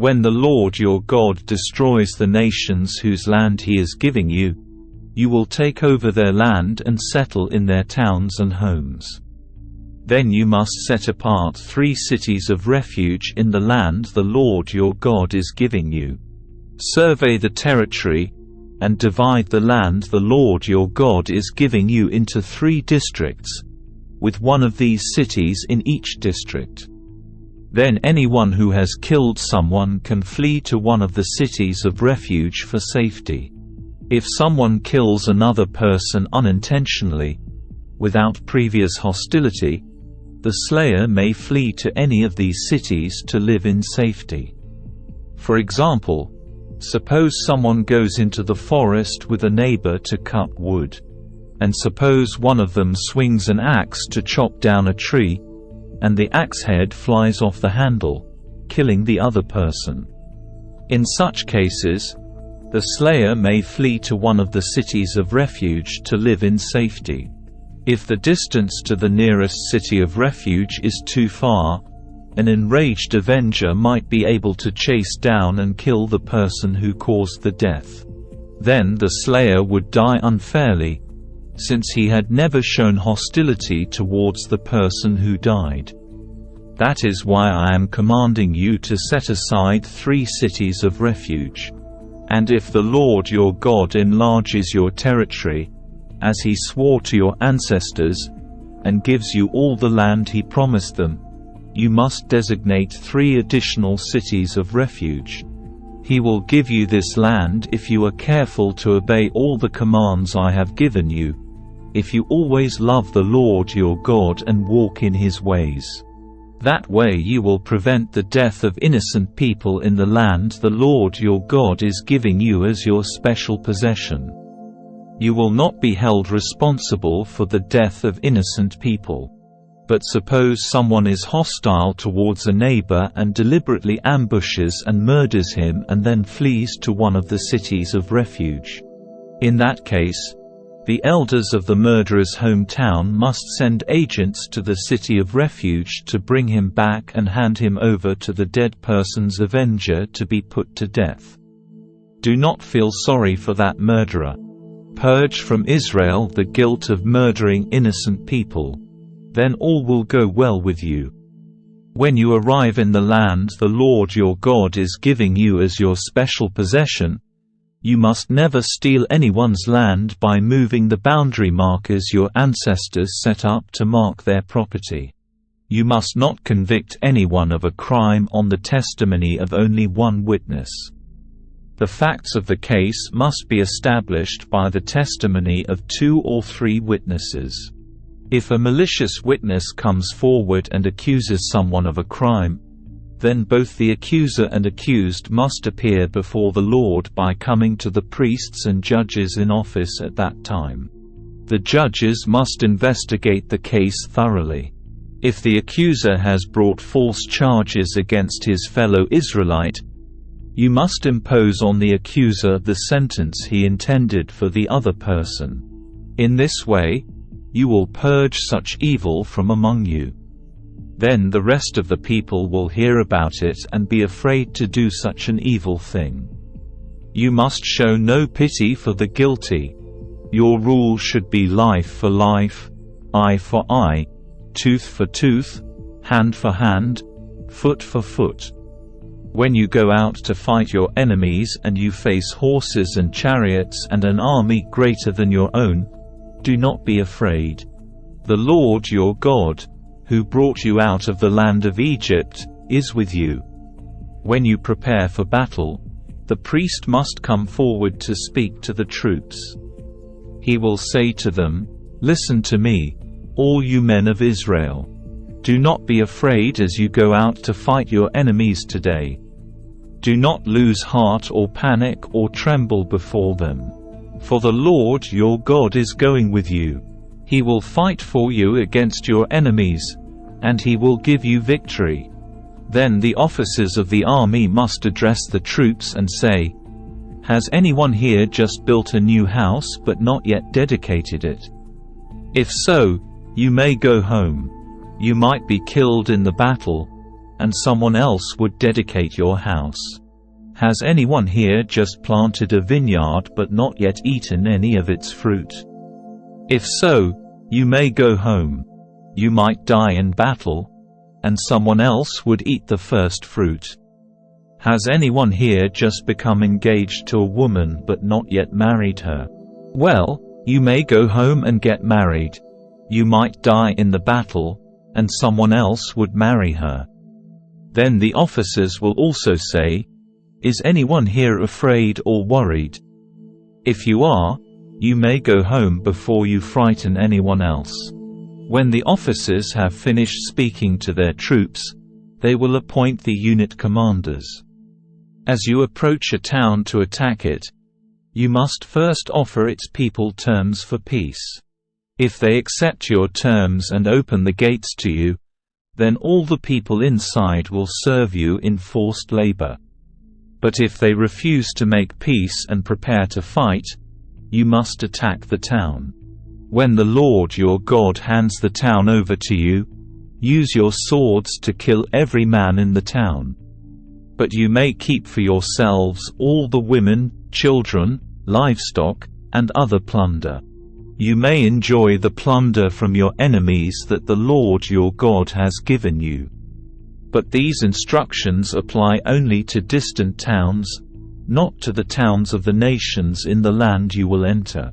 When the Lord your God destroys the nations whose land he is giving you, you will take over their land and settle in their towns and homes. Then you must set apart 3 cities of refuge in the land the Lord your God is giving you. Survey the territory, and divide the land the Lord your God is giving you into 3 districts, with one of these cities in each district. Then anyone who has killed someone can flee to one of the cities of refuge for safety. If someone kills another person unintentionally, without previous hostility, the slayer may flee to any of these cities to live in safety. For example, suppose someone goes into the forest with a neighbor to cut wood. And suppose one of them swings an axe to chop down a tree, and the axe head flies off the handle, killing the other person. In such cases, the slayer may flee to one of the cities of refuge to live in safety. If the distance to the nearest city of refuge is too far, an enraged avenger might be able to chase down and kill the person who caused the death. Then the slayer would die unfairly, since he had never shown hostility towards the person who died. That is why I am commanding you to set aside 3 cities of refuge. And if the Lord your God enlarges your territory, as he swore to your ancestors, and gives you all the land he promised them, you must designate 3 additional cities of refuge. He will give you this land if you are careful to obey all the commands I have given you, if you always love the Lord your God and walk in his ways. That way you will prevent the death of innocent people in the land the Lord your God is giving you as your special possession. You will not be held responsible for the death of innocent people. But suppose someone is hostile towards a neighbor and deliberately ambushes and murders him and then flees to one of the cities of refuge. In that case, the elders of the murderer's hometown must send agents to the city of refuge to bring him back and hand him over to the dead person's avenger to be put to death. Do not feel sorry for that murderer. Purge from Israel the guilt of murdering innocent people. Then all will go well with you. When you arrive in the land the Lord your God is giving you as your special possession, you must never steal anyone's land by moving the boundary markers your ancestors set up to mark their property. You must not convict anyone of a crime on the testimony of only one witness. The facts of the case must be established by the testimony of 2 or 3 witnesses. If a malicious witness comes forward and accuses someone of a crime, then both the accuser and accused must appear before the Lord by coming to the priests and judges in office at that time. The judges must investigate the case thoroughly. If the accuser has brought false charges against his fellow Israelite, you must impose on the accuser the sentence he intended for the other person. In this way, you will purge such evil from among you. Then the rest of the people will hear about it and be afraid to do such an evil thing. You must show no pity for the guilty. Your rule should be life for life, eye for eye, tooth for tooth, hand for hand, foot for foot. When you go out to fight your enemies and you face horses and chariots and an army greater than your own, do not be afraid. The Lord your God, who brought you out of the land of Egypt, is with you. When you prepare for battle, the priest must come forward to speak to the troops. He will say to them, "Listen to me, all you men of Israel. Do not be afraid as you go out to fight your enemies today. Do not lose heart or panic or tremble before them. For the Lord your God is going with you. He will fight for you against your enemies, and he will give you victory." Then the officers of the army must address the troops and say, "Has anyone here just built a new house but not yet dedicated it? If so, you may go home. You might be killed in the battle, and someone else would dedicate your house. Has anyone here just planted a vineyard but not yet eaten any of its fruit? If so, you may go home. You might die in battle, and someone else would eat the first fruit. Has anyone here just become engaged to a woman but not yet married her? Well, you may go home and get married. You might die in the battle, and someone else would marry her. Then the officers will also say, "Is anyone here afraid or worried?" If you are, you may go home before you frighten anyone else. When the officers have finished speaking to their troops, they will appoint the unit commanders. As you approach a town to attack it, you must first offer its people terms for peace. If they accept your terms and open the gates to you, then all the people inside will serve you in forced labor. But if they refuse to make peace and prepare to fight, you must attack the town. When the Lord your God hands the town over to you, use your swords to kill every man in the town. But you may keep for yourselves all the women, children, livestock, and other plunder. You may enjoy the plunder from your enemies that the Lord your God has given you. But these instructions apply only to distant towns, not to the towns of the nations in the land you will enter.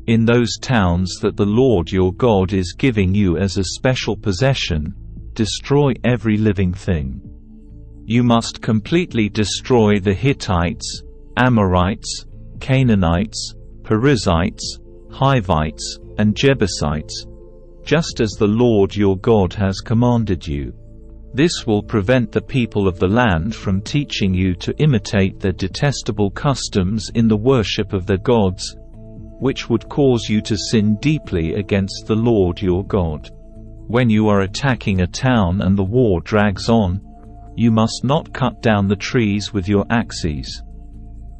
In those towns that the Lord your God is giving you as a special possession, destroy every living thing. You must completely destroy the Hittites, Amorites, Canaanites, Perizzites, Hivites, and Jebusites, just as the Lord your God has commanded you. This will prevent the people of the land from teaching you to imitate their detestable customs in the worship of their gods, which would cause you to sin deeply against the Lord your God. When you are attacking a town and the war drags on, you must not cut down the trees with your axes.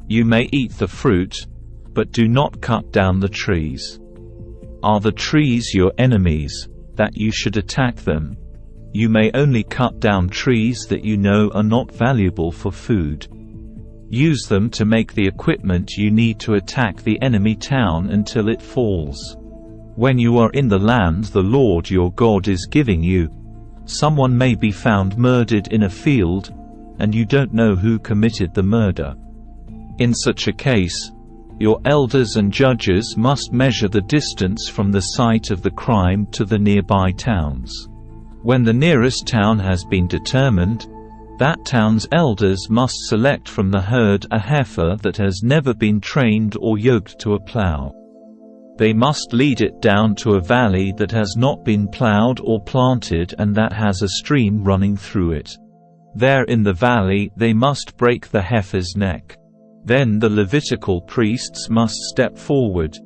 You may eat the fruit, but do not cut down the trees. Are the trees your enemies, that you should attack them? You may only cut down trees that you know are not valuable for food. Use them to make the equipment you need to attack the enemy town until it falls. When you are in the land the Lord your God is giving you, someone may be found murdered in a field, and you don't know who committed the murder. In such a case, your elders and judges must measure the distance from the site of the crime to the nearby towns. When the nearest town has been determined, that town's elders must select from the herd a heifer that has never been trained or yoked to a plow. They must lead it down to a valley that has not been plowed or planted and that has a stream running through it. There in the valley they must break the heifer's neck. Then the Levitical priests must step forward,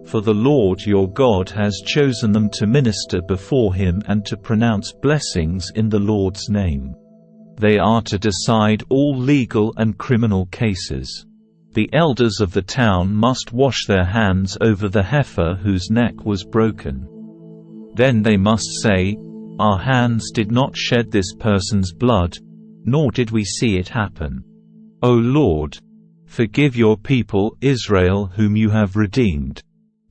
for the Lord your God has chosen them to minister before him and to pronounce blessings in the Lord's name. They are to decide all legal and criminal cases. The elders of the town must wash their hands over the heifer whose neck was broken. Then they must say, "Our hands did not shed this person's blood, nor did we see it happen. O Lord, forgive your people Israel whom you have redeemed.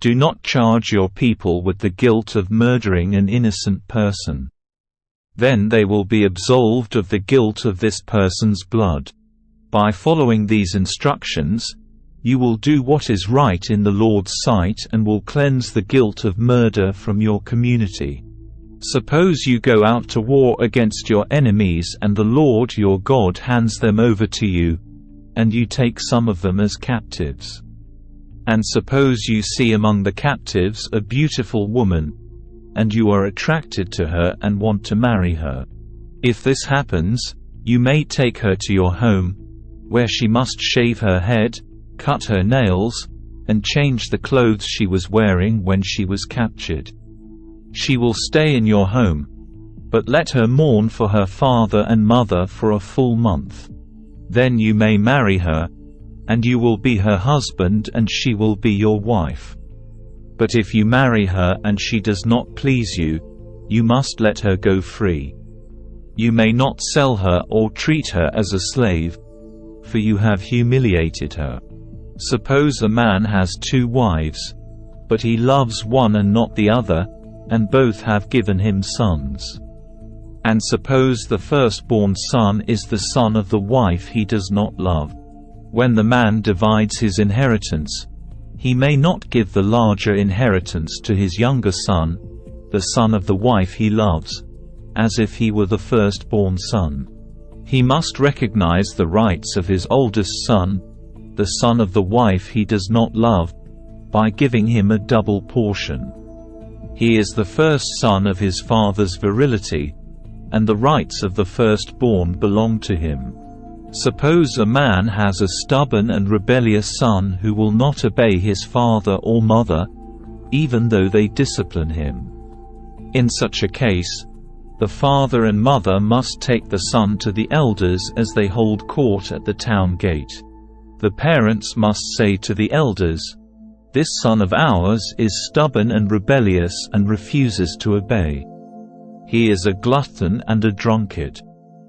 Do not charge your people with the guilt of murdering an innocent person." Then they will be absolved of the guilt of this person's blood. By following these instructions, you will do what is right in the Lord's sight and will cleanse the guilt of murder from your community. Suppose you go out to war against your enemies and the Lord your God hands them over to you, and you take some of them as captives. And suppose you see among the captives a beautiful woman, and you are attracted to her and want to marry her. If this happens, you may take her to your home, where she must shave her head, cut her nails, and change the clothes she was wearing when she was captured. She will stay in your home, but let her mourn for her father and mother for a full month. Then you may marry her, and you will be her husband and she will be your wife. But if you marry her and she does not please you, you must let her go free. You may not sell her or treat her as a slave, for you have humiliated her. Suppose a man has 2 wives, but he loves one and not the other, and both have given him sons. And suppose the firstborn son is the son of the wife he does not love. When the man divides his inheritance, he may not give the larger inheritance to his younger son, the son of the wife he loves, as if he were the firstborn son. He must recognize the rights of his oldest son, the son of the wife he does not love, by giving him a double portion. He is the first son of his father's virility, and the rights of the firstborn belong to him. Suppose a man has a stubborn and rebellious son who will not obey his father or mother, even though they discipline him. In such a case, the father and mother must take the son to the elders as they hold court at the town gate. The parents must say to the elders, "This son of ours is stubborn and rebellious and refuses to obey. He is a glutton and a drunkard."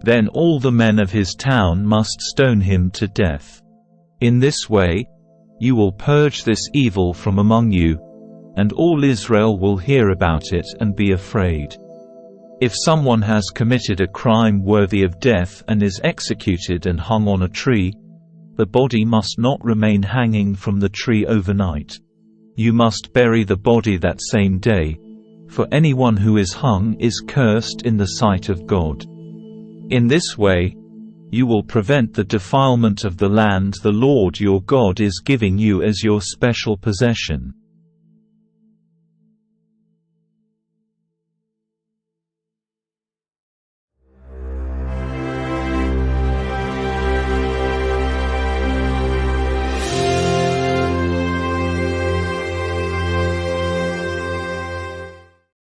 Then all the men of his town must stone him to death. In this way, you will purge this evil from among you, and all Israel will hear about it and be afraid. If someone has committed a crime worthy of death and is executed and hung on a tree, the body must not remain hanging from the tree overnight. You must bury the body that same day, for anyone who is hung is cursed in the sight of God. In this way, you will prevent the defilement of the land the Lord your God is giving you as your special possession.